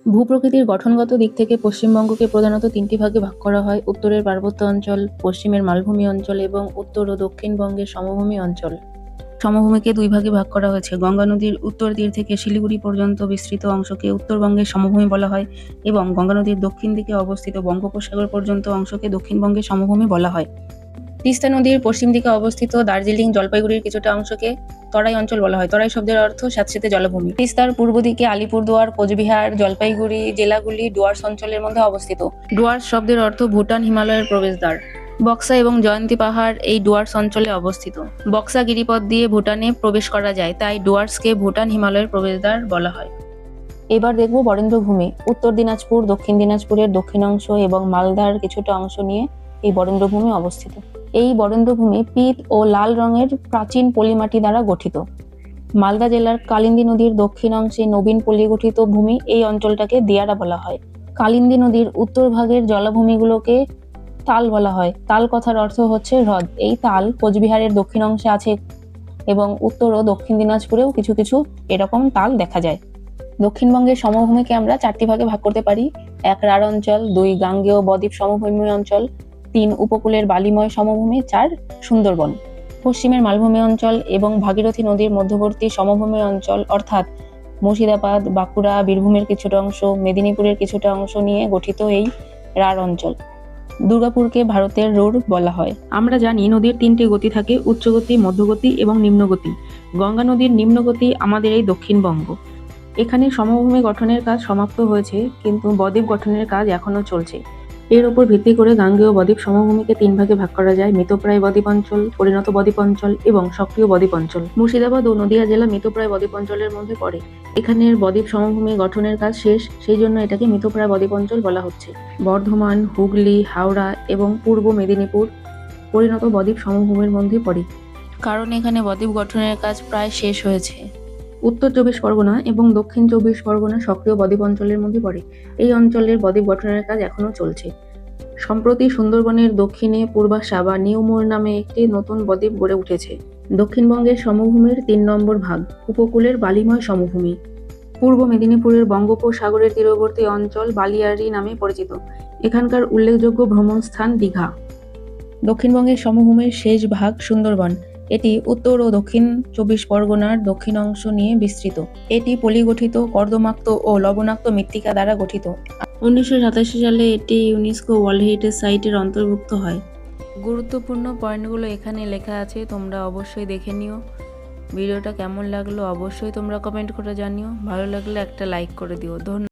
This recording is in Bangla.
ভূপ্রকৃতির গঠনগত দিক থেকে পশ্চিমবঙ্গকে প্রধানত তিনটি ভাগে ভাগ করা হয়: উত্তরের পার্বত্য অঞ্চল, পশ্চিমের মালভূমি অঞ্চল এবং উত্তর ও দক্ষিণবঙ্গের সমভূমি অঞ্চল। সমভূমিকে দুই ভাগে ভাগ করা হয়েছে। গঙ্গা নদীর উত্তর তীর থেকে শিলিগুড়ি পর্যন্ত বিস্তৃত অংশকে উত্তরবঙ্গের সমভূমি বলা হয় এবং গঙ্গা নদীর দক্ষিণ দিকে অবস্থিত বঙ্গোপসাগর পর্যন্ত অংশকে দক্ষিণবঙ্গের সমভূমি বলা হয়। তিস্তা নদীর পশ্চিম দিকে অবস্থিত দার্জিলিং, জলপাইগুড়ির কিছুটা অংশকে তরাই অঞ্চল বলা হয়। তরাই শব্দের অর্থ স্যাঁতসেঁতে জলাভূমি। তিস্তার পূর্ব দিকে আলিপুরদুয়ার, কোচবিহার, জলপাইগুড়ি জেলাগুলি ডুয়ার্স অঞ্চলের মধ্যে অবস্থিত। ডুয়ার্স শব্দের অর্থ ভুটান হিমালয়ের প্রবেশদ্বার। বক্সা এবং জয়ন্তী পাহাড় এই ডুয়ার্স অঞ্চলে অবস্থিত। বক্সা গিরিপথ দিয়ে ভুটানে প্রবেশ করা যায়, তাই ডুয়ার্সকে ভুটান হিমালয়ের প্রবেশদ্বার বলা হয়। এবার দেখব বরেন্দ্রভূমি। উত্তর দিনাজপুর, দক্ষিণ দিনাজপুরের দক্ষিণ অংশ এবং মালদার কিছুটা অংশ নিয়ে এই বরেন্দ্রভূমি অবস্থিত। এই বরেন্দ্রভূমি পিত ও লাল রঙের প্রাচীন পলিমাটি দ্বারা গঠিত। মালদা জেলার কালিন্দী নদীর দক্ষিণ অংশে নবীন পলি গঠিত ভূমি এই অঞ্চলটাকে দিয়ারা বলা হয়। কালিন্দী নদীর উত্তর ভাগের জলাভূমিগুলোকে তাল বলা হয়। তাল কথার অর্থ হচ্ছে হ্রদ। এই তাল কোচবিহারের দক্ষিণ অংশে আছে এবং উত্তর ও দক্ষিণ দিনাজপুরেও কিছু কিছু এরকম তাল দেখা যায়। দক্ষিণবঙ্গের সমভূমিকে আমরা চারটি ভাগে ভাগ করতে পারি: 1 রাঢ় অঞ্চল, 2 গাঙ্গেয় বদ্বীপ সমভূমি অঞ্চল, 3 উপকূলের বালিময় সমভূমি, 4 সুন্দরবন। পশ্চিমের মালভূমি অঞ্চল এবং ভাগীরথী নদীর মধ্যবর্তী সমভূমি অঞ্চল অর্থাৎ মুর্শিদাবাদ, বাঁকুড়া, বীরভূমের কিছুটা অংশ, মেদিনীপুরের কিছুটা অংশ নিয়ে গঠিত এই রাঢ় অঞ্চল। দুর্গাপুরকে ভারতের রুর বলা হয়। আমরা জানি নদীর 3টি গতি থাকে: উচ্চগতি, মধ্যগতি এবং নিম্নগতি। গঙ্গা নদীর নিম্নগতি আমাদের এই দক্ষিণবঙ্গ। এখানে সমভূমি গঠনের কাজ সমাপ্ত হয়েছে, কিন্তু বদ্বীপ গঠনের কাজ এখনো চলছে। এর উপর ভিত্তি করে গাঙ্গেয় বদ্বীপ সমভূমিকে 3 ভাগে ভাগ করা যায়: মৃতপ্রায় বদ্বীপ অঞ্চল, পরিণত বদ্বীপ অঞ্চল এবং সক্রিয় বদ্বীপ অঞ্চল। মুর্শিদাবাদ ও নদিয়া জেলা মৃতপ্রায় বদ্বীপ অঞ্চলের মধ্যে পড়ে। এখানের বদ্বীপ সমভূমি গঠনের কাজ শেষ, সেই জন্য এটাকে মৃতপ্রায় বদ্বীপ অঞ্চল বলা হচ্ছে। বর্ধমান, হুগলি, হাওড়া এবং পূর্ব মেদিনীপুর পরিণত বদ্বীপ সমভূমির মধ্যে পড়ে, কারণ এখানে বদ্বীপ গঠনের কাজ প্রায় শেষ হয়েছে। উত্তর 24 পরগনা এবং দক্ষিণ 24 পরগনা সক্রিয় বদ্বীপ অঞ্চলের মধ্যে পড়ে। এই অঞ্চলের বদ্বীপ গঠনের কাজ এখনো চলছে। সম্প্রতি সুন্দরবনের দক্ষিণে পূর্বাশা বা নিউ মোর নামে একটি নতুন বদ্বীপ গড়ে উঠেছে। দক্ষিণবঙ্গের সমভূমির 3 নম্বর ভাগ উপকূলের বালিময় সমভূমি। পূর্ব মেদিনীপুরের বঙ্গোপসাগরের তীরবর্তী অঞ্চল বালিয়াড়ি নামে পরিচিত। এখানকার উল্লেখযোগ্য ভ্রমণ স্থান দীঘা। দক্ষিণবঙ্গের সমভূমির শেষ ভাগ সুন্দরবন। এটি উত্তর ও দক্ষিণ 24 পরগনার দক্ষিণ অংশ নিয়ে বিস্তৃত। এটি পলিগঠিত, কর্দমাক্ত ও লবণাক্ত মৃত্তিকা দ্বারা গঠিত। 1987 সালে এটি ইউনেস্কো ওয়ার্ল্ড হেরিটেজ সাইটের অন্তর্ভুক্ত হয়। গুরুত্বপূর্ণ পয়েন্টগুলো এখানে লেখা আছে, তোমরা অবশ্যই দেখে নিও। ভিডিওটা কেমন লাগলো অবশ্যই তোমরা কমেন্ট করে জানিও। ভালো লাগলে একটা লাইক করে দিও। ধন্যবাদ।